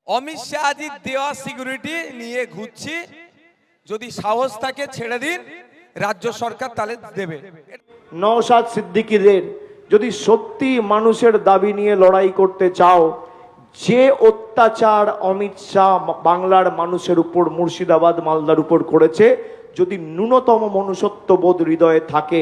অমিত শাহজির দেওয়া সিকিউরিটি নিয়ে ঘুরছি, যদি সাহস থাকে ছেড়ে দিন, রাজ্য সরকার তাহলে দেবে। নওশাদ সিদ্দিকীদের যদি সত্যি মানুষের দাবি নিয়ে লড়াই করতে চাও, যে অত্যাচার অমিত শাহ বাংলার মানুষের উপর, মুর্শিদাবাদ মালদার উপর করেছে, যদি ন্যূনতম মনুষ্যত্ববোধ হৃদয়ে থাকে,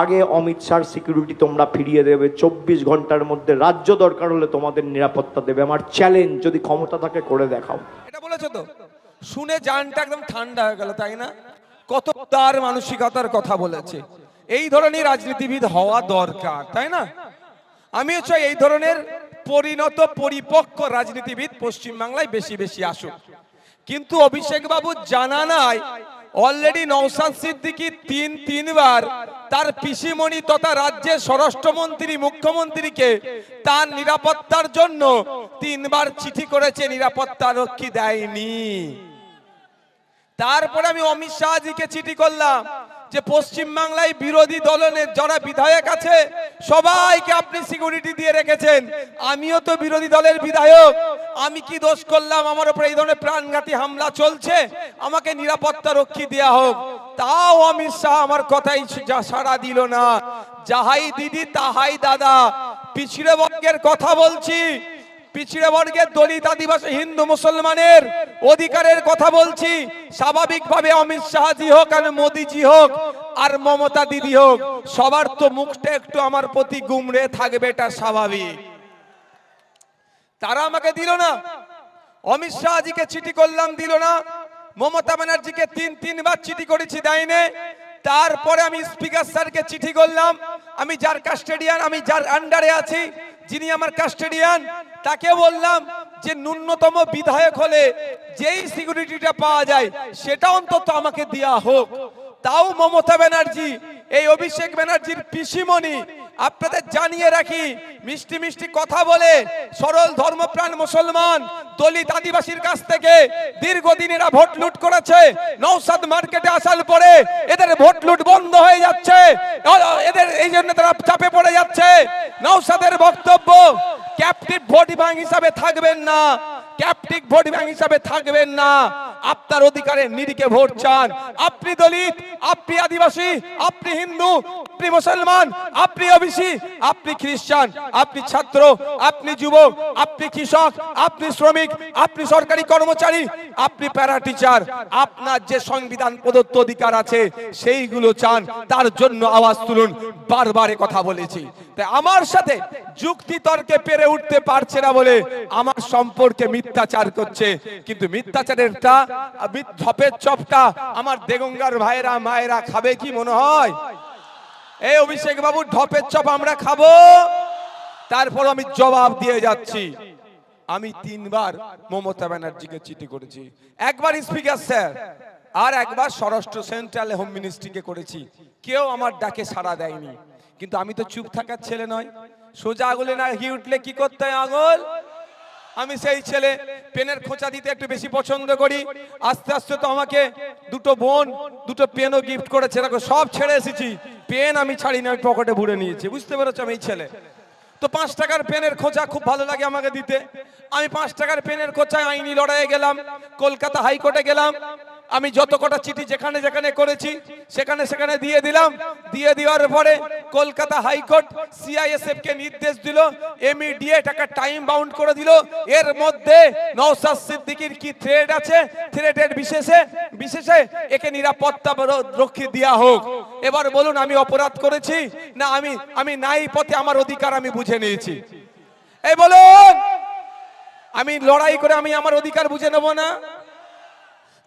আগে অমিত শাহর সিকিউরিটি তোমরা ফিরিয়ে দেবে। 24 ঘন্টার মধ্যে রাজ্য দরকার হলে তোমাদের নিরাপত্তা দেবে। আমার চ্যালেঞ্জ, যদি ক্ষমতা থাকে করে দেখাও। এটা বলেছো তো, শুনে জানটা একদম ঠান্ডা হয়ে গেল, তাই না? কত তার মানসিকতার কথা বলেছে। এই ধরনের রাজনীতিবিদ হওয়া দরকার, তাই না? আমিও চাই এই ধরনের পরিণত পরিপক্ক রাজনীতিবিদ পশ্চিমবাংলায় বেশি বেশি আসুক। কিন্তু অভিষেক বাবু জানা নাই, অলরেডি নওশাদ সিদ্দিকী তিনবার তার পিসিমণি তথা রাজ্যের স্বরাষ্ট্রমন্ত্রী মুখ্যমন্ত্রীকে তার নিরাপত্তার জন্য 3বার চিঠি করেছে, নিরাপত্তা রক্ষী দেয়নি। তারপরে আমি অমিত শাহজিকে চিঠি করলাম যে পশ্চিমবাংলায় বিরোধী দলের যারা বিধায়ক আছে সবাইকে আপনি সিকিউরিটি দিয়ে রেখেছেন, আমিও তো বিরোধী দলের বিধায়ক, আমি কি দোষ করলাম আমার উপরে এই ধরনের প্রাণঘাতী হামলা চলছে, আমাকে নিরাপত্তা রক্ষী দেয়া হোক। তাও অমিত শাহ আমার কথাই সাড়া দিল না। যাহাই দিদি তাহাই দাদা, পিছিয়ে বর্গের কথা বলছি, পিছিয়ে বর্গের দলিত আদিবাসী হিন্দু মুসলমানের অধিকারের কথা বলছি। স্বাভাবিকভাবে অমিত শাহজি হোক আর মোদিজি হোক আর মমতা দিদি হোক, সবার তো মুখটা একটু আমার প্রতি গুমড়ে থাকবে, এটা স্বাভাবিক। তারা আমাকে দিল না। অমিত শাহজিকে চিঠি করলাম, দিল না। মমতা ব্যানার্জিকে তিনবার চিঠি করেছি, দেয়নি। তারপরে আমি স্পিকার স্যারকে চিঠি করলাম, আমি যার কাস্টেডিয়ান, আমি যার আন্ডারে আছি, যিনি আমার কাস্টেডিয়ান, তাকে বললাম যে ন্যূনতম বিধায়ক হলে যেই সিকিউরিটিটা পাওয়া যায় সেটা অন্তত আমাকে দেয়া হোক। তাও মমতা ব্যানার্জি, এই অভিষেক ব্যানার্জির পিসিমণি, আপনাদের জানিয়ে রাখি, মিষ্টি মিষ্টি কথা বলে সরল ধর্মপ্রাণ মুসলমান দলিত আদিবাসীর কাছ থেকে দীর্ঘদিন এরা ভোট লুট করেছে। নওশাদ মার্কেটে আসার পরে এদের ভোট লুট বন্ধ হয়ে যাচ্ছে, এদের এই জন্য তারা চাপে পড়ে যাচ্ছে। নওশাদের বক্তব্য, ক্যাপটিভ ভোট ব্যাংক হিসাবে থাকবেন না, ক্যাপটিভ ভোট ব্যাংক হিসাবে থাকবেন না, আপনার অধিকারের নিরিখে ভোট চান। আপনি দলিত, আপনি আদিবাসী, আপনি হিন্দু, আপনি মুসলমান, আপনি ওবিসি, আপনি খ্রিস্টান, আপনি ছাত্র, আপনি যুবক, আপনি কৃষক, আপনি শ্রমিক, আপনি সরকারি কর্মচারী, আপনি প্যারা টিচার, আপনার যে সংবিধান প্রদত্ত অধিকার আছে সেইগুলো চান, তার জন্য আওয়াজ তুলুন। বারবার কথা বলেছি। তাই আমার সাথে যুক্তি তর্কে পেরে উঠতে পারছে না বলে আমার সম্পর্কে মিথ্যাচার করছে। কিন্তু মিথ্যাচারেরটা ধপের চপটা আমার দেগঙ্গার ভাইরা মায়েরা খাবে কি মনে হয়? এই অভিষেক বাবু ঢপের চপ আমরা খাবো? তারপর আমি জবাব দিয়ে যাচ্ছি। আমি 3বার মমতা ব্যানার্জিকে চিঠি করেছি, একবার স্পিকার স্যার আর একবার স্বরাষ্ট্র সেন্ট্রাল হোম মিনিস্ট্রিকে করেছি। কেউ আমার ডাকে সাড়া দেয়নি। কিন্তু আমি তো চুপ থাকার ছেলে নয়, সোজা আঙুলে না ঘি উঠলে কি করতে হয় আঙুল। আমি সেই ছেলে, পেনের খোঁচা দিতে একটু বেশি পছন্দ করি। আস্তে আস্তে তো আমাকে দুটো বোন দুটো পেনও গিফট করেছে, দেখো সব ছেড়ে এসেছি, পেন আমি ছাড়িনি, আমি পকেটে ভরে নিয়েছি। বুঝতে পেরেছো? আমি এই ছেলে তো 5 টাকার পেনের খোঁচা খুব ভালো লাগে আমাকে দিতে। আমি 5 টাকার পেনের খোঁচায় আইনি লড়াইয়ে গেলাম, কলকাতা হাইকোর্টে গেলাম। আমি যত কটা চিঠি যেখানে যেখানে করেছি সেখানে সেখানে দিয়ে দিলাম। দিয়ে দেওয়ার পরে কলকাতা হাইকোর্ট সিআইএসএফ কে নির্দেশ দিল, ইমিডিয়েট একটা টাইম বাউন্ড করে দিল। এর মধ্যে নওশাদ সিদ্দিকীর কি থ্রেড আছে, থ্রেডের বিশেষে একে নিরাপত্তা রক্ষী দেয়া হোক। এবার বলুন, আমি অপরাধ করেছি না আমি নাই পথে আমার অধিকার আমি বুঝে নিয়েছি? এই বলুন, আমি লড়াই করে আমি আমার অধিকার বুঝে নেব না?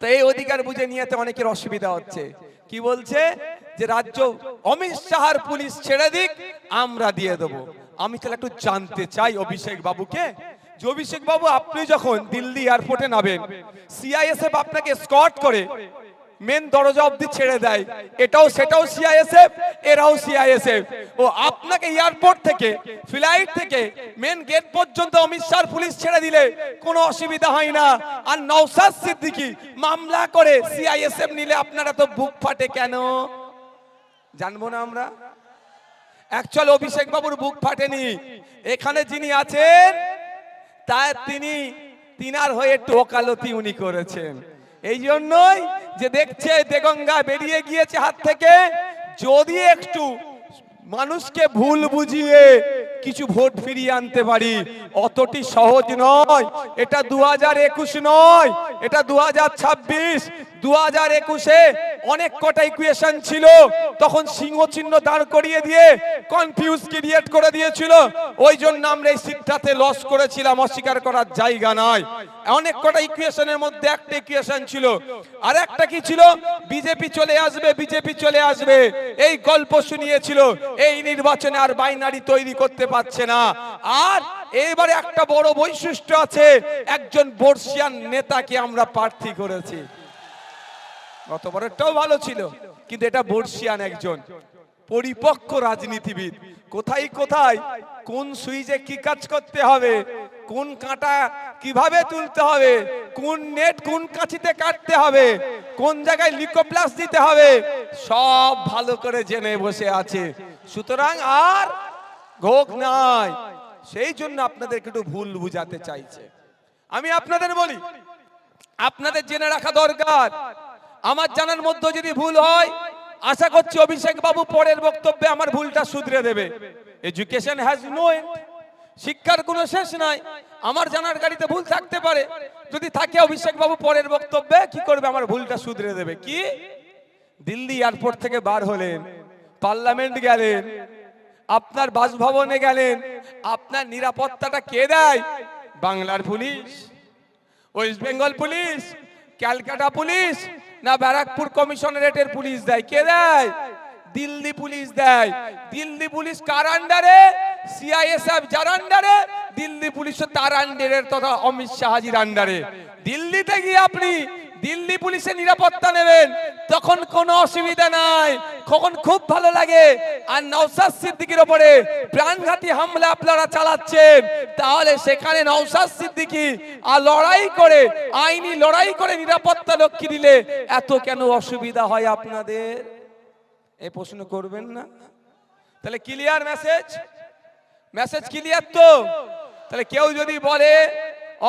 তো এই অধিকার বুঝে নিয়েতে অনেকের অসুবিধা হচ্ছে। কি বলছে যে রাজ্য অমিত শাহর পুলিশ ছেড়ে দিক, আমরা দিয়ে দেবো। আমি তাহলে একটু জানতে চাই অভিষেক বাবুকে, যে অভিষেক বাবু আপনি যখন দিল্লি এয়ারপোর্টে নামেন, সিআইএসএফ আপনাকে স্কট করে মেন দরজা অবধি ছেড়ে দেয়, সেটাও সিআইএসএফ, এরাও সিআইএসএফ। ও আপনাকে এয়ারপোর্ট থেকে, ফ্লাইট থেকে মেন গেট পর্যন্ত অমিত শাহ পুলিশ ছেড়ে দিলে কোনো অসুবিধা হয় না। আর নওশাদ সিদ্দিকী মামলা করে সিআইএসএফ নিলে আপনারা তো বুক ফাটে কেন? জানবো না আমরা? অ্যাকচুয়ালি অভিষেক বাবুর বুক ফাটেনি। এখানে যিনি আছেন তিনি তিনার হয়ে একটু ওকালতি উনি করেছেন। এই জন্যই যে দেখছে দেগঙ্গা বেরিয়ে গিয়েছে হাত থেকে, যদি একটু মানুষকে ভুল বুঝিয়ে কিছু ভোট ফিরিয়ে আনতে পারি, অতটি সহজ নয়। এটা 2021 নয়, এটা 2026। 2021-এ অনেক কটা ইকুয়েশন ছিল, তখন সিংহ চিহ্ন দাঁড় করিয়ে দিয়ে কনফিউজ ক্রিয়েট করে দিয়েছিল। ওই জন্য আমরা এই সিটটাতে লস করেছিলাম, অস্বীকার করার জায়গা নয়। অনেক কটা ইকুয়েশনের মধ্যে একটা ইকুয়েশন ছিল, আর একটা কি ছিল, বিজেপি চলে আসবে, বিজেপি চলে আসবে, এই গল্প শুনিয়েছিল। এই নির্বাচনে আর বাইনারি তৈরি করতে পারছে না। আর এবারে একটা বড় বৈশিষ্ট্য আছে, একজন বর্ষিয়ান নেতাকে আমরা প্রার্থী করেছি। গতবারেরটাও ভালো ছিল, কিন্তু এটা বর্ষিয়ান একজন পরিপক্ক রাজনীতিবিদ। কোথায় কোথায় কোন সুইচে কি কাজ করতে হবে, কোন কাঁটা কিভাবে তুলতে হবে, কোন নেট কোন কাঁচিতে কাটতে হবে, কোন জায়গায় লিকোপ্লাস দিতে হবে, সব ভালো করে জেনে বসে আছে। সুতরাং আর ঘোক নাই। সেই জন্য আপনাদেরকে একটু ভুল বুঝাতে চাইছে। আমি আপনাদের বলি, আপনাদের জেনে রাখা দরকার। আমার জানার মধ্যে যদি ভুল হয়, আশা করছি অভিষেক বাবু পরের বক্তব্যে আমার ভুলটা শুধরে দেবে। এডুকেশন হ্যাজ নো এন্ড, শিক্ষার কোনো শেষ নাই। আমার জানার গাড়িতে ভুল থাকতে পারে, যদি থাকে অভিষেক বাবু পরের বক্তব্যে কি করবে, আমার ভুলটা শুধরে দেবে। কি, দিল্লি এয়ারপোর্ট থেকে বার হলেন, পার্লামেন্ট গেলেন, আপনার বাসভবনে গেলেন, আপনার নিরাপত্তাটা কে দেয়? বাংলার police, West Bengal police, Calcutta police, না ব্যারাকপুর কমিশনারেটের পুলিশ দেয়? কে দেয়? দিল্লি পুলিশ দেয়। দিল্লি পুলিশ কার আন্ডারে? সিআইএসএফ যার আন্ডারে, দিল্লি পুলিশ তার আন্ডারে, তথা অমিত শাহজির আন্ডারে। দিল্লিতে গিয়ে আপনি দিল্লি পুলিশের নিরাপত্তা নেবেন, তখন কোনো অসুবিধা নাই, তখন খুব ভালো লাগে। আর নওশাদ সিদ্দিকীর উপরে প্রাণঘাতী হামলা আপনারা চালাচ্ছেন, তাহলে সেখানে নওশাদ সিদ্দিকী আর লড়াই করে, আইনি লড়াই করে নিরাপত্তা রক্ষী দিলে এত কেন অসুবিধা হয় আপনাদের? এই প্রশ্ন করবেন না? তাহলে ক্লিয়ার মেসেজ, মেসেজ ক্লিয়ার তো? তাহলে কেউ যদি বলে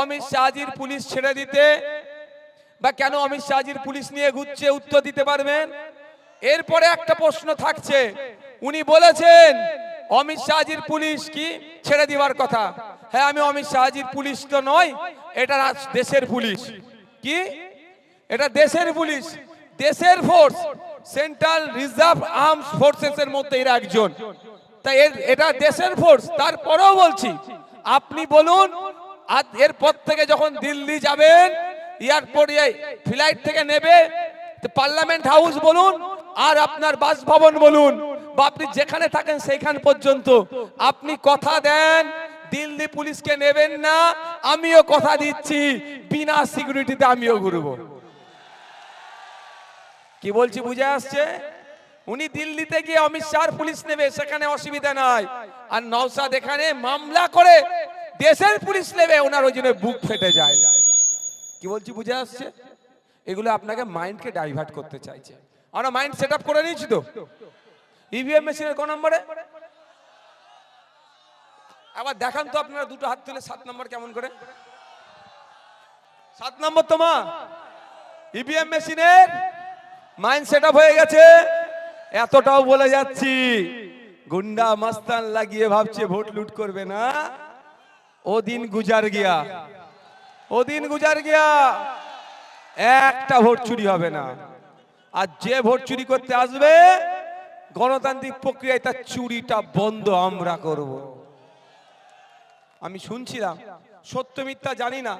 অমিত শাহজির পুলিশ ছেড়ে দিতে, বা কেন অমিত শাহজির পুলিশ নিয়ে ঘুরছে, উত্তর দিতে পারবেন? এরপরে একটা প্রশ্ন থাকছে, উনি বলেছেন অমিত শাহজির পুলিশ কি ছেড়ে দিবার কথা। হ্যাঁ, আমি অমিত শাহজির পুলিশ তো নয়, এটা দেশের পুলিশ। কি, এটা দেশের পুলিশ, দেশের force, central reserve arms forces এর মধ্যে এরা একজন। তাই এটা দেশের ফোর্স। তারপরেও বলছি, আপনি বলুন, আর এরপর থেকে যখন দিল্লি যাবেন, এয়ারপোর্টে ফ্লাইট থেকে নেবে, পার্লামেন্ট হাউস বলুন আর আপনার বাসভবন বলুন, বা আপনি যেখানে থাকেন সেইখান পর্যন্ত আপনি কথা দেন দিল্লি পুলিশকে নেবেন না। আমিও কথা দিচ্ছি, বিনা সিকিউরিটিতে আমিও ঘুরবো। কি বলছি বুঝে আসছে? উনি দিল্লিতে গিয়ে অমিত শাহর পুলিশ নেবে, সেখানে অসুবিধা নাই। আর নওশাদ এখানে মামলা করে দেশের পুলিশ নেবে, ওনার ওই জন্য বুক ফেটে যায়। কি বলছি বুঝে আসছে? এগুলো আপনাকে মাইন্ডকে ডাইভার্ট করতে চাইছে। আমরা মাইন্ড সেট আপ করে নিয়েছি তো। ইভিএম মেশিনের কোন নম্বরে? আবার দেখান তো আপনারা, দুটো হাত তুলে 7 নম্বর কেমন করে? 7 নম্বর তো মা। ইভিএম মেশিনের মাইন্ড সেট আপ হয়ে গেছে। এতটাও বলে যাচ্ছি, গুন্ডা মাস্তান লাগিয়ে ভাবছে ভোট লুট করবে না, ও দিন গুজার গিয়া, ও দিন গুজার গিয়া। একটা ভোট চুরি হবে না। আর যে ভোট চুরি করতে আসবে, গণতান্ত্রিক প্রক্রিয়ায় তার চুরিটা বন্ধ আমরা করব। আমি শুনছিলাম, সত্য মিথ্যা জানি না,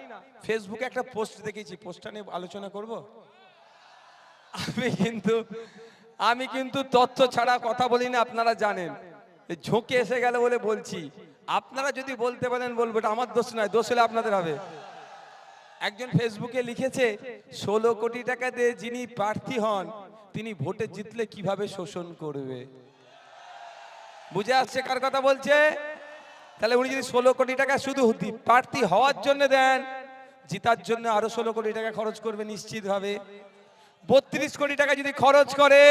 ফেসবুকে একটা পোস্ট দেখেছি, পোস্টটা নিয়ে আলোচনা করব। আমি কিন্তু তথ্য ছাড়া কথা বলি না, আপনারা জানেন। ঝোঁকে এসে গেল বলে বলছি। আপনারা যদি বলতে পারেন বলবো, এটা আমার দোষ নয়, দোষ হলে আপনাদের হবে। একজন ফেসবুকে লিখেছে, 16 কোটি টাকা দিয়ে যিনি প্রার্থী হন, তিনি ভোটে জিতলে কিভাবে শোষণ করবে। বুঝে আসছে কার কথা বলছে? তাহলে উনি যদি 16 কোটি টাকা শুধু প্রার্থী হওয়ার জন্য দেন, জিতার জন্য আরো 16 কোটি টাকা খরচ করবে নিশ্চিত ভাবে। 32 কোটি টাকা যদি খরচ করে,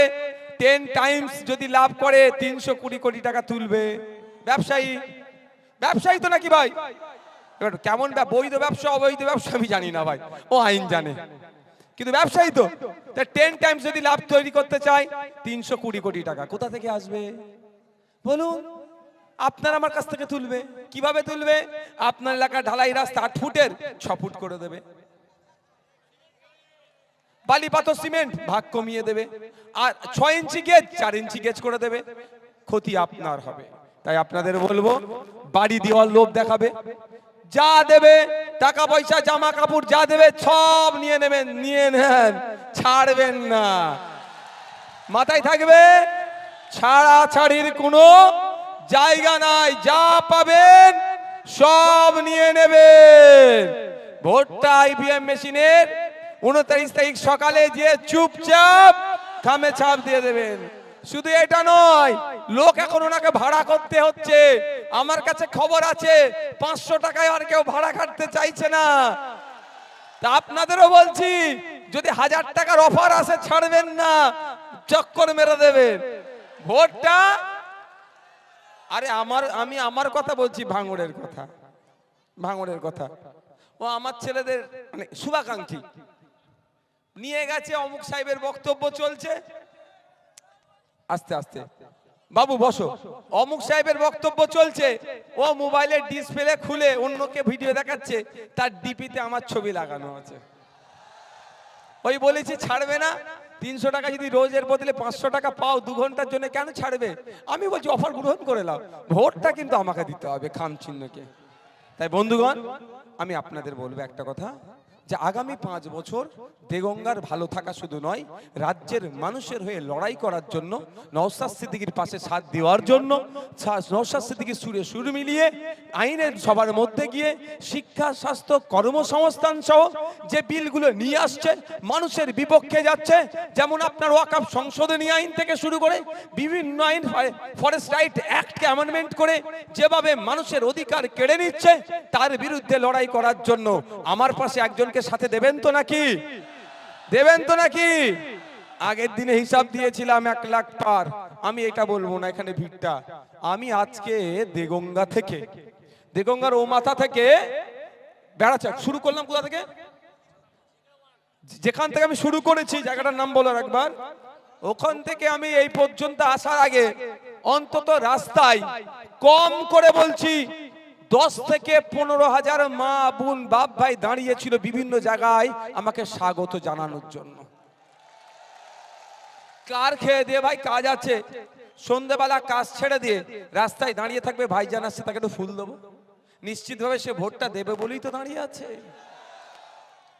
10 টাইমস যদি লাভ করে, 320 কোটি টাকা তুলবে। ব্যবসায়ী, ব্যবসায়ী তো নাকি ভাই? এবার কেমন বৈধ ব্যবসা অবৈধ ব্যবসা আমি জানি না ভাই, ও আইন জানে, কিন্তু ব্যবসায়ী তো 10 টাইমস যদি লাভ তৈরি করতে চাই 320 কোটি টাকা কোথা থেকে আসবে বলুন? আপনার আমার কাছ থেকে তুলবে। কিভাবে তুলবে? আপনার এলাকার ঢালাই রাস্তা 8 ফুটের 6 ফুট করে দেবে, বালি পাথর সিমেন্ট ভাগ কমিয়ে দেবে, আর 6 ইঞ্চি গেজ 4 ইঞ্চি গেজ করে দেবে। ক্ষতি আপনার হবে। তাই আপনাদের বলবো, বাড়ি দেওয়ার লোভ দেখাবে, যা দেবে টাকা পয়সা জামা কাপড় যা দেবে সব নিয়ে নেবেন, নিয়ে নেন, ছাড়বেন না। মাথায় থাকবে, ছাড়াছাড়ির কোনো জায়গা নাই, যা পাবেন সব নিয়ে নেবেন। ভোটটা ইভিএম মেশিনের 29 তারিখ সকালে যে চুপচাপ থামে ছাপ দিয়ে দেবেন। শুধু এটা নয়, লোক এখন ওনাকে ভাড়া করতে হচ্ছে। আমার কাছে খবর আছে 500 টাকায় আর কেউ ভাড়া কাটতে চাইছে না। তা আপনাদেরও বলছি, যদি 1000 টাকার অফার আসে ছাড়বেন না, চক্কর মেরে দেবেন। ভোটটা আরে আমি আমার কথা বলছি, ভাঙড়ের কথা, ভাঙড়ের কথা। ও আমার ছেলেদের মানে শুভাকাঙ্ক্ষী নিয়ে গেছে, অমুক সাহেবের বক্তব্য চলছে, আস্তে আস্তে বাবু বসো, অমুক সাহেবের বক্তব্য চলছে, ও মোবাইলের ডিসপ্লে খুলে অন্যকে ভিডিও দেখাচ্ছে, তার ডিপিতে আমার ছবি লাগানো আছে। ওই বলেছি ছাড়বে না, 300 টাকা যদি রোজের বদলে 500 টাকা পাও 2 ঘন্টার জন্য, কেন ছাড়বে? আমি বলছি অফার গ্রহণ করে নাও, ভোটটা কিন্তু আমাকে দিতে হবে খাম চিহ্নকে। তাই বন্ধুগণ, আমি আপনাদের বলবো একটা কথা, যে আগামী 5 বছর দেগঙ্গার ভালো থাকা শুধু নয়, রাজ্যের মানুষের হয়ে লড়াই করার জন্য, নওশাদ সিদ্দিকীর পাশে সাথ দেওয়ার জন্য, নওশাদ সিদ্দিকীর সুরে সুর মিলিয়ে আইনের সবার মধ্যে গিয়ে শিক্ষা, স্বাস্থ্য, কর্মসংস্থান সহ যে বিলগুলো নিয়ে আসছে মানুষের বিপক্ষে যাচ্ছে, যেমন আপনার ওয়াকফ সংশোধনী আইন থেকে শুরু করে বিভিন্ন আইন, ফরেস্ট রাইট অ্যাক্টকে অ্যামেন্ডমেন্ট করে যেভাবে মানুষের অধিকার কেড়ে নিচ্ছে, তার বিরুদ্ধে লড়াই করার জন্য আমার পাশে একজনকে সাথে দেবেন তো নাকি? দেবেন তো নাকি? আগের দিনে হিসাব দিয়েছিলাম 1 লাখ পার। আমি এটা বলবো না এখানে ভিড়টা, আমি আজকে দেগঙ্গা থেকে, দেগঙ্গার ও মাথা থেকে বেড়াচাক শুরু করলাম। কোথা থেকে? যেখান থেকে আমি শুরু করেছি, জায়গাটার নাম বলার একবার, ওখান থেকে আমি এই পর্যন্ত আসার আগে অন্তত রাস্তায় কম করে বলছি 10 থেকে 15,000 মা বোন বাপ ভাই দাঁড়িয়েছিল বিভিন্ন জায়গায় আমাকে স্বাগত জানানোর জন্য। কার খেয়ে দিয়ে ভাই কাজ আছে, সন্ধ্যেবেলা কাজ ছেড়ে দিয়ে রাস্তায় দাঁড়িয়ে থাকবে, ভাইজান আসছে তাকে একটু ফুল দেবো, নিশ্চিতভাবে সে ভোটটা দেবে বলেই তো দাঁড়িয়ে আছে।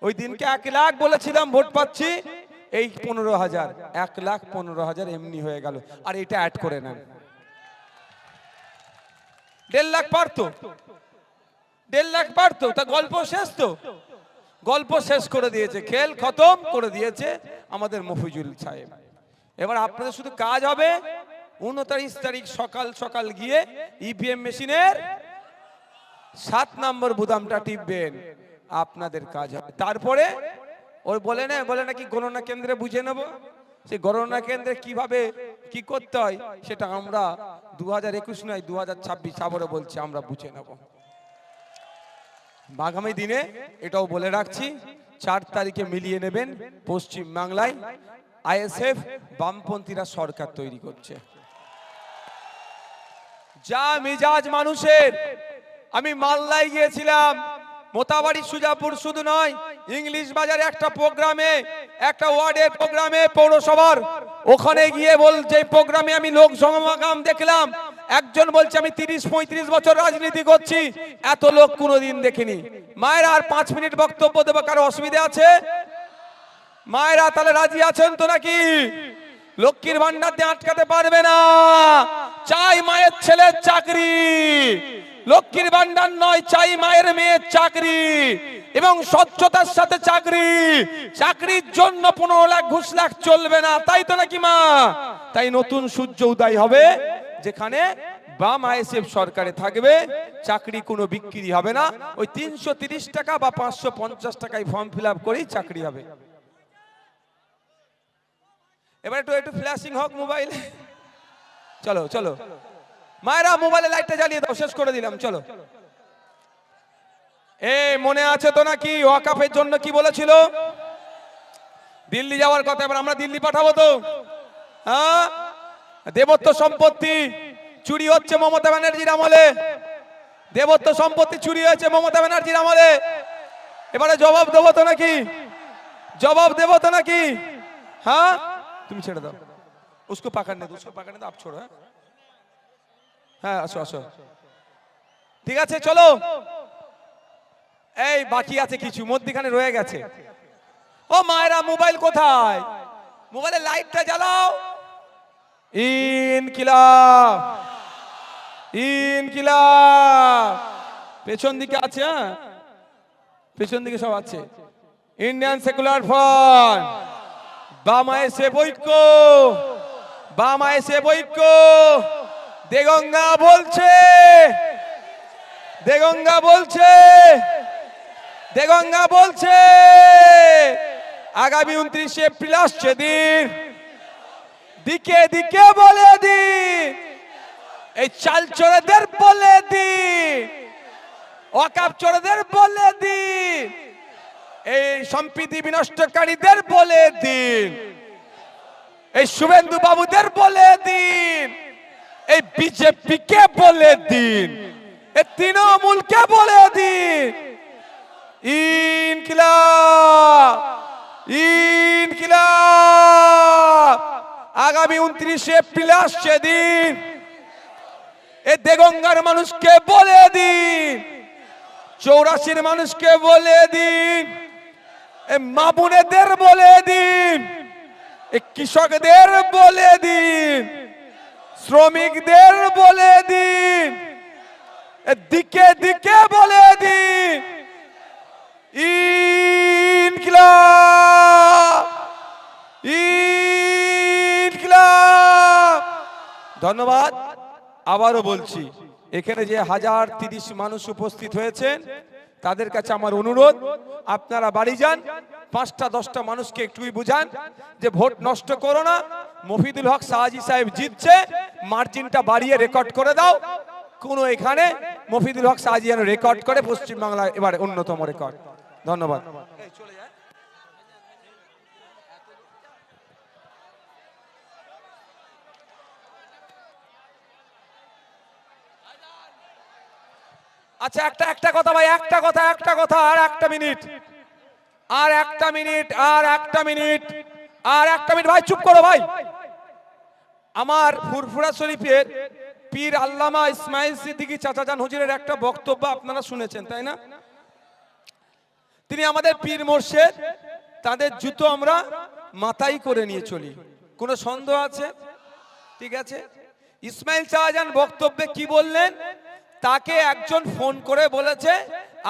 ওই দিনকে 1 লাখ বলেছিলাম ভোট পাচ্ছি, এই 15,000, 1,15,000 এমনি হয়ে গেল। আর এটা অ্যাড করে নেন, 1.5 লাখ পারতো, 1.5 লাখ পারতো। তা গল্প শেষ তো, গল্প শেষ করে দিয়েছে, খেল খতম করে দিয়েছে আমাদের মফিজুল সাহেব। এবার আপনাদের শুধু কাজ হবে 29 তারিখ সকাল সকাল গিয়ে ইভিএম মেশিনের 7 নম্বর বোতামটা টিপবেন, আপনাদের কাজ হবে। তারপরে ওই বলে নাকি গণনা কেন্দ্রে বুঝে নেব, সেই গণনা কেন্দ্রে কিভাবে কি করতে হয় সেটা আমরা 2021 নয় 2026 আবারও বলছি, আমরা বুঝে নেব। আগামী দিনে এটাও বলে রাখছি, 4 তারিখে মিলিয়ে নেবেন, পশ্চিম বাংলায় আইএসএফ বামপন্থীরা সরকার তৈরি করছে। যা মিজাজ মানুষের, আমি মালদায় গিয়েছিলাম, মোতাবাড়ি সুজাপুর শুধু নয়, ইংলিশ বাজারে একটা প্রোগ্রামে, একটা ওয়ার্ডের প্রোগ্রামে পৌরসভার, ওখানে গিয়ে বলছে প্রোগ্রামে আমি লোক সমাগম দেখলাম, একজন বলছে আমি 30-35 বছর রাজনীতি করছি, এত লোক কোনোদিন দেখিনি। মায়েরা আর 5 মিনিট বক্তব্য দেবো, কারো অসুবিধা আছে? মায়েরা তাহলে রাজি আছেন তো নাকি? লক্ষ্মীর ভান্ডার দিয়ে আটকাতে পারবে না, চাই মায়ের ছেলের চাকরি, লক্ষ্মীর ভান্ডার নয়, চাই মায়ের মেয়ের চাকরি এবং স্বচ্ছতার সাথে চাকরি। চাকরির জন্য 15 লাখ ঘুষ লাখ চলবে না, তাই তো নাকি মা? তাই নতুন সূর্য উদয় হবে, যেখানে বাম আইএসএফ সরকারে থাকবে, চাকরি কোনো বিক্রি হবে না, ওই 330 টাকা বা 550 টাকায় ফর্ম ফিল আপ করেই চাকরি হবে। এবার একটু ফ্ল্যাশিং হোক মোবাইলে, চলো চলো মায়েরা মোবাইলে লাইটটা জ্বালিয়ে দাও, শেষ করে দিলাম, চলো। মনে আছে তো নাকি ওয়াকাফের জন্য কি বলেছিল? দিল্লি যাওয়ার কথা, এবার আমরা দিল্লি পাঠাবো তো? হ্যাঁ, দেবত্ব সম্পত্তি চুরি হচ্ছে মমতা ব্যানার্জির আমলে, দেবত্ব সম্পত্তি চুরি হয়েছে মমতা ব্যানার্জির আমলে। এবারে জবাব দেবো তো নাকি? জবাব দেবো তো নাকি? हाँ तुम छेड़ दो उसको, पकड़ने दो आप छोड़ो। हाँ আসো আসো, ঠিক আছে চলো। এই বাকি আছে কিছু, মধ্যখানে রয়ে গেছে। ও মায়েরা, মোবাইল কোথায়? মোবাইলের লাইটটা জ্বালাও। ইনকিলাব, ইনকিলাব। পেছন দিকে আছে, হ্যাঁ পেছন দিকে সব আছে। ইন্ডিয়ান সেকুলার ফ্রন্ট, বামায় সে বৈক্য, বামায় সে বৈক্য। দেগঙ্গা বলছে, দেগঙ্গা বলছে, দেগঙ্গা বলছে আগামী 29 এপ্রিল আসছে দিন, দিকে দিকে বলে দিন, এই চাল চোরেদের বলে দিন, ওয়াকাফ চোরেদের বলে দিন, এই সম্প্রীতি বিনষ্টকারীদের বলে দিন, এই শুভেন্দু বাবুদের বলে দিন, এই বিজেপিকে বলে দিন, এই তৃণমূলকে বলে দিন, ইনকিলাব, ইনকিলাব। আগামী 29 এপ্রিল আসছে দিন, এই দেগঙ্গার মানুষকে বলে দিন, 84 মানুষকে বলে দিন, এই মা বোনেদের বলে দিন, এই কৃষকদের বলে দিন, শ্রমিকদের বলে দিন, দিকে দিকে বলে দিন, ইনকিলাব, ইনকিলাব। ধন্যবাদ। আবারও বলছি, এখানে যে 1030 মানুষ উপস্থিত হয়েছেন তাদের কাছে আমার অনুরোধ, আপনারা বাড়ি যান, 5টা 10টা মানুষকে একটুই বুঝান যে ভোট নষ্ট করো না, মফিদুল হক সাহাজি সাহেব জিতছে, মার্জিনটা বাড়িয়ে রেকর্ড করে দাও। কোন এখানে মফিদুল হক সাহাজি যেন রেকর্ড করে, পশ্চিমবাংলায় এবারে অন্যতম রেকর্ড। ধন্যবাদ। আচ্ছা একটা কথা ভাই, একটা কথা আর একটা মিনিট, আর একটা মিনিট, আর একটা মিনিট, আর একটা মিনিট ভাই, চুপ করো ভাই। আমার ফুরফুরা শরীফের পীর আল্লামা ইসমাইল সিদ্দিকী চাচাজান হুজুরের একটা বক্তব্য আপনারা শুনেছেন, তাই না? তিনি আমাদের পীর মোর্শেদ, তাদের জুতো আমরা মাথায় করে নিয়ে চলি, কোনো সন্দেহ আছে? ঠিক আছে, ইসমাইল চাচাজান বক্তব্যে কি বললেন? তাকে একজন ফোন করে বলেছে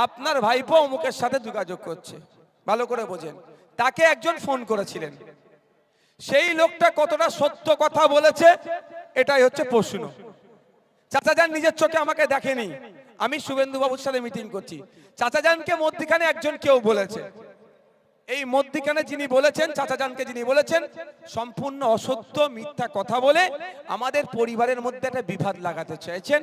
আপনার ভাইপো অমুকের সাথে যোগাযোগ করছে, ভালো করে বোঝেন, তাকে একজন ফোন করেছিলেন। সেই লোকটা কতটা সত্য কথা বলেছে এটাই হচ্ছে প্রশ্ন। চাচাজান নিজের চোখে আমাকে দেখেনি, আমি শুভেন্দু বাবুর সাথে মিটিং করছি, চাচাজানকে মধ্যখানে একজন কেউ বলেছে, এই মধ্যখানে যিনি বলেছেন, চাচাজানকে যিনি বলেছেন, সম্পূর্ণ অসত্য মিথ্যা কথা বলে আমাদের পরিবারের মধ্যে একটা বিভাদ লাগাতে চাইছেন।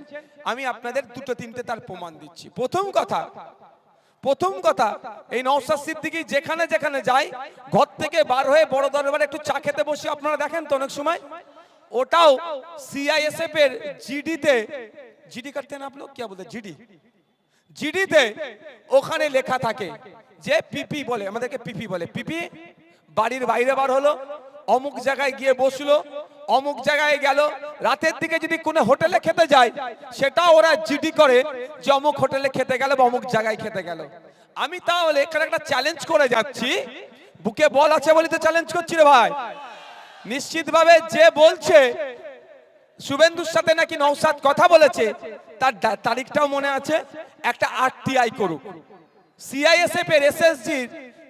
আমি আপনাদের 2-3টে তার প্রমাণ দিচ্ছি। প্রথম কথা, এই নওশাদ সিদ্দিকী যেখানে যেখানে যায়, ঘর থেকে বার হয়ে বড় দরবারে একটু চা খেতে বসে আপনারা দেখেন তো অনেক সময়, ওটাও সিআইএসএফ এর জিডিতে, জিডি করতে না আপলোক क्या बोलते জিডি, জিডিতে ওখানে লেখা থাকে যে পিপি বলে, আমাদেরকে পিপি বলে, পিপি বাড়ির বাইরে বার হলো, অমুক জায়গায় গিয়ে বসলো, অমুক জায়গায় গেল, রাতের দিকে যদি কোনো হোটেলে খেতে যায় সেটা ওরা জিডি করে যে অমুক হোটেলে খেতে গেল বা অমুক জায়গায় খেতে গেল। আমি তাহলে এখানে একটা চ্যালেঞ্জ করে যাচ্ছি, বুকে বল আছে বলে তো চ্যালেঞ্জ করছি রে ভাই। নিশ্চিতভাবে যে বলছে শুভেন্দুর সাথে নাকি নওশাদ কথা বলেছে, তার তারিখটাও মনে আছে, একটা আরটিআই করুক। সিআইএসএফ এর এসএসজির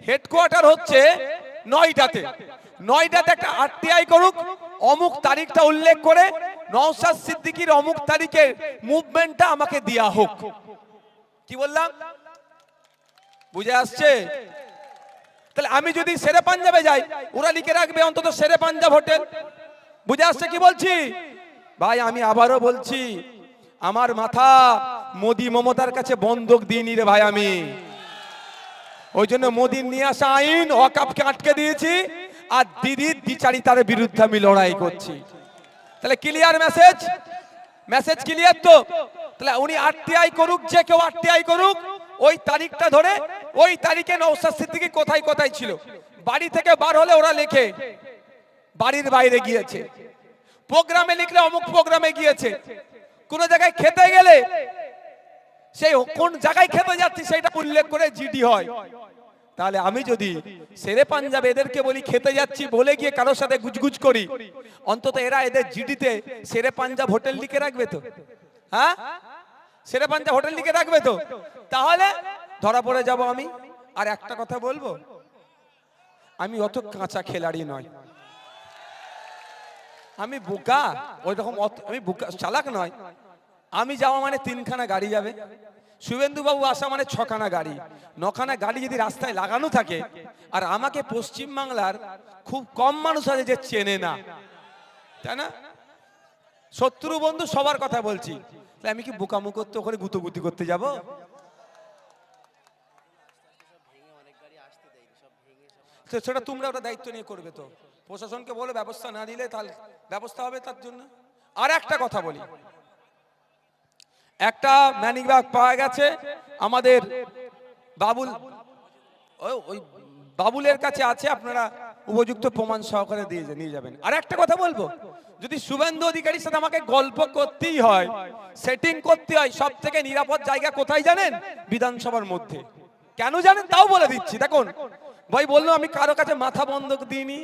হেডকোয়ার্টার হচ্ছে নয়ডাতে একটা আরটিআই করুক, অমুক তারিখটা উল্লেখ করে নওশাদ সিদ্দিকীর অমুক তারিখের মুভমেন্টটা আমাকে দেয়া হোক। কি বললাম, বুঝে আসছে? তাহলে আমি যদি শেরে পাঞ্জাবে যাই, ওরা লিখে রাখবে অন্তত শেরে পাঞ্জাব হোটেল। বুঝে আসছে কি বলছি ভাই? আমি আবারও বলছি, আমার মাথা মোদি মমতার কাছে বন্ধক দিইনি রে ভাই আমি। ওই জন্য মোদির নিয়ে আসা আইন ওয়াকফকে আটকে দিয়েছি, আর দিদির দ্বিচারিতার বিরুদ্ধে আমি লড়াই করছি। তাহলে ক্লিয়ার মেসেজ, মেসেজ ক্লিয়ার তো? তাহলে উনি আরটিআই করুক, যে কেউ আরটিআই করুক, ওই তারিখটা ধরে, ওই তারিখে নওশাদ সিদ্দিকী কোথায় কোথায় ছিল, বাড়ি থেকে বার হলে ওরা লেখে বাড়ির বাইরে গিয়েছে, প্রোগ্রামে লিখলে অমুক প্রোগ্রামে গিয়েছে, কোন জায়গায় খেতে গেলে সেই কোন জায়গায় খেতে যাচ্ছি সেটা উল্লেখ করে জিডি হয়। তাহলে আমি যদি শেরে পাঞ্জাব এদেরকে বলি খেতে যাচ্ছি বলে গিয়ে কারোর সাথে গুজগুজ করি, অন্তত এরা এদের জিডিতে শেরে পাঞ্জাব হোটেল লিখে রাখবে তো? হ্যাঁ, শেরে পাঞ্জাব হোটেল লিখে রাখবে তো? তাহলে ধরা পড়ে যাব আমি। আর একটা কথা বলবো, আমি অত কাঁচা খেলাড়ি নয়, আমি বোকা, ওই রকম আমি বোকা চালাক নয়। আমি যাওয়া মানে 3খানা গাড়ি যাবে, শুভেন্দু বাবু আসা মানে 6খানা গাড়ি, 9খানা গাড়ি যদি রাস্তায় লাগানো থাকে, আর আমাকে পশ্চিম বাংলার খুব কম মানুষ আছে যে চেনে না, তাই না? শত্রু বন্ধু সবার কথা বলছি, আমি কি বোকামু করতে ওখানে গুতোগুতি করতে যাব? সেটা তোমরা ওটা দায়িত্ব নিয়ে করবে তো, প্রশাসনকে বলে ব্যবস্থা না নিলে তাহলে ব্যবস্থা হবে তার জন্য। আর একটা কথা বলি, একটা ম্যানিং ব্যাগ পাওয়া গেছে আমাদের বাবুল, ওই বাবুলের কাছে আছে, আপনারা উপযুক্ত প্রমাণ সহকারে দিয়ে নিয়ে যাবেন। আর একটা কথা বলবো, যদি শুভেন্দু অধিকারীর সাথে আমাকে গল্প করতেই হয়, সেটিং করতে হয়, সব থেকে নিরাপদ জায়গা কোথায় জানেন? বিধানসভার মধ্যে। কেন জানেন? তাও বলে দিচ্ছি। দেখুন ভাই, বললো আমি কারো কাছে মাথা বন্ধক দিইনি,